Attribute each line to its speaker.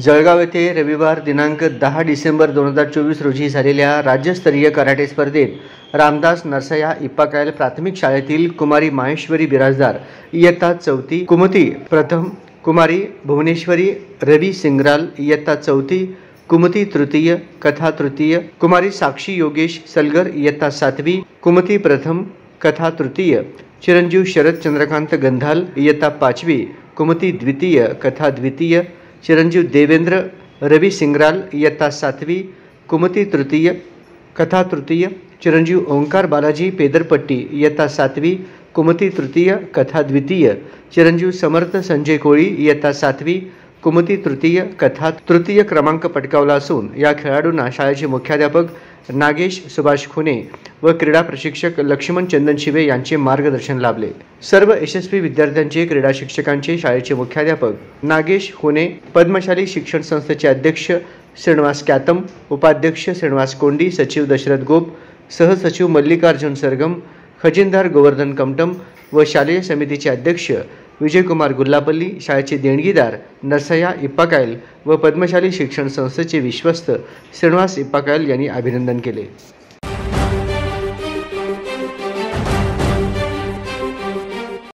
Speaker 1: जळगाव येथे रविवार दिनांक 10 डिसेंबर 2024 रोजी झालेल्या राज्यस्तरीय कराटे स्पर्धेत रामदास नरसय्या इप्पाकायल प्राथमिक शाळेतील कुमारी माहेश्वरी बिराजदार इयत्ता 4थी, कुमती प्रथम, कुमारी भुवनेश्वरी रवि सिंगराल इयत्ता 4थी, कुमती तृतीय, कथा तृतीय, कुमारी साक्षी योगेश सलगर इयत्ता 7वी, कुमती प्रथम, कथा तृतीय, चिरंजीव शरद चंद्रकांत गंधाल इयत्ता 5वी, कुमती द्वितीय, कथा द्वितीय, चिरंजीव देवेंद्र रवि सिंगराल इयत्ता 7वी, कुमती तृतीय, कथा तृतीय, चिरंजीव ओंकार बालाजी पेदरपट्टी इयत्ता 7वी, कुमती तृतीय, कथा द्वितीय, चिरंजीव समर्थ संजय कोळी इयत्ता 7वी, कुमती तृतीय, कथा तृतीय क्रमांक पटकावला असून या खेळाडूंना शाळेचे मुख्याध्यापक नागेश सुभाष खुने व क्रीडा प्रशिक्षक लक्ष्मण चंदन शिवे यांचे मार्गदर्शन लाभले। सर्व यशस्वी विद्यार्थ्यांचे क्रीडा शिक्षकांचे शाळेचे मुख्याध्यापक नागेश खुने, पद्मशाली शिक्षण संस्थेचे अध्यक्ष श्रीनिवास कॅतम, उपाध्यक्ष श्रीनिवास कोंडी, सचिव दशरथ गोप, सहसचिव मल्लिकार्जुन सरगम, खजिनदार गोवर्धन कमटम व शालेय समितीचे अध्यक्ष विजयकुमार गुल्लापल्ली, शाळेचे देणगीदार नरसय्या इप्पाकायल व पद्मशाली शिक्षण संस्थेचे विश्वस्त श्रीनिवास इप्पाकायल यांनी अभिनंदन केले।